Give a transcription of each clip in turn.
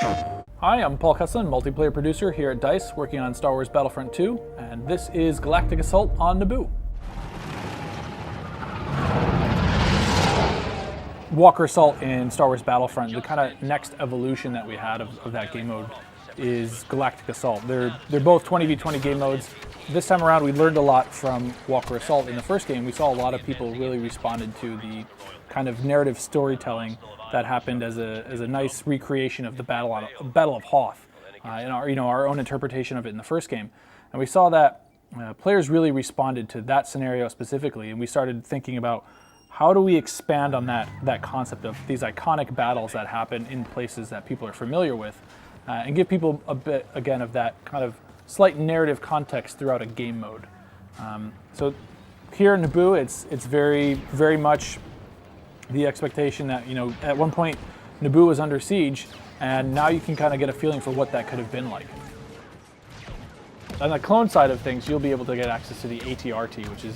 Hi, I'm Paul Cusslin, multiplayer producer here at DICE, working on Star Wars Battlefront II, and this is Galactic Assault on Naboo. Walker Assault in Star Wars Battlefront, the kind of next evolution that we had of that game mode is Galactic Assault. They're both 20v20 game modes. This time around, we learned a lot from Walker Assault. In the first game, we saw a lot of people really responded to the kind of narrative storytelling that happened as a nice recreation of the Battle of Hoth, and our own interpretation of it in the first game. And we saw that players really responded to that scenario specifically, and we started thinking about how do we expand on that concept of these iconic battles that happen in places that people are familiar with, and give people a bit, again, of that kind of slight narrative context throughout a game mode. So here in Naboo, it's very, very much the expectation that, at one point Naboo was under siege, and now you can kind of get a feeling for what that could have been like. On the clone side of things, you'll be able to get access to the AT-RT, which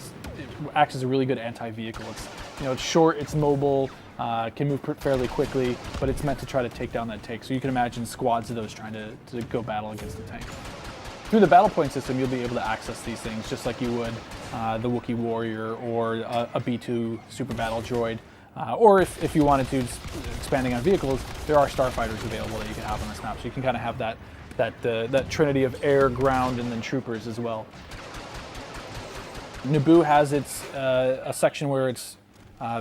acts as a really good anti-vehicle. It's short, it's mobile, can move fairly quickly, but it's meant to try to take down that tank. So you can imagine squads of those trying to go battle against the tank. Through the battle point system, you'll be able to access these things just like you would the Wookiee warrior or a B2 super battle droid. Or if you wanted to, expanding on vehicles, there are starfighters available that you can have on this map. So you can kind of have that trinity of air, ground, and then troopers as well. Naboo has a section where it's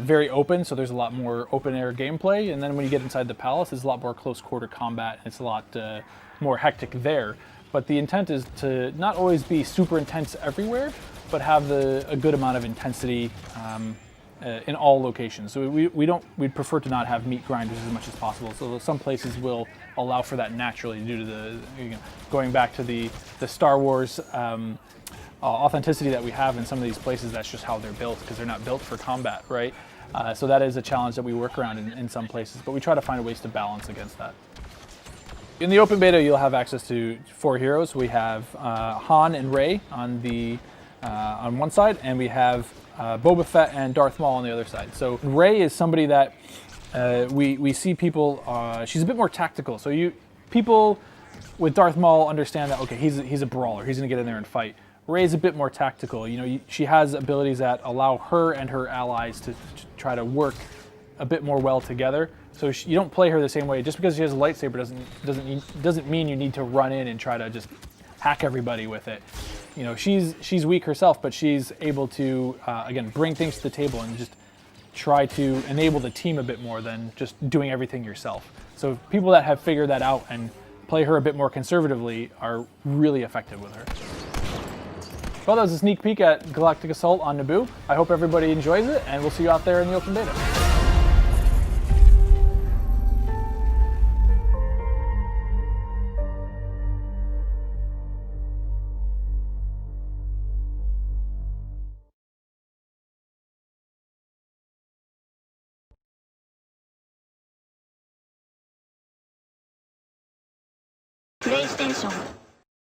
very open, so there's a lot more open air gameplay. And then when you get inside the palace, there's a lot more close quarter combat, and it's a lot more hectic there. But the intent is to not always be super intense everywhere, but have a good amount of intensity in all locations. So we'd prefer to not have meat grinders as much as possible. So some places will allow for that naturally due to going back to the Star Wars authenticity that we have in some of these places. That's just how they're built, because they're not built for combat, right? So that is a challenge that we work around in some places, but we try to find ways to balance against that. In the open beta, you'll have access to 4 heroes. We have Han and Rey on one side, and we have Boba Fett and Darth Maul on the other side. So Rey is somebody that we see people. She's a bit more tactical. So people with Darth Maul understand that, okay, he's a brawler. He's going to get in there and fight. Rey's a bit more tactical. She has abilities that allow her and her allies to try to work a bit more well together. So you don't play her the same way. Just because she has a lightsaber doesn't mean you need to run in and try to just hack everybody with it. She's weak herself, but she's able to again bring things to the table and just try to enable the team a bit more than just doing everything yourself. So people that have figured that out and play her a bit more conservatively are really effective with her. Well, that was a sneak peek at Galactic Assault on Naboo. I hope everybody enjoys it, and we'll see you out there in the open beta. PlayStation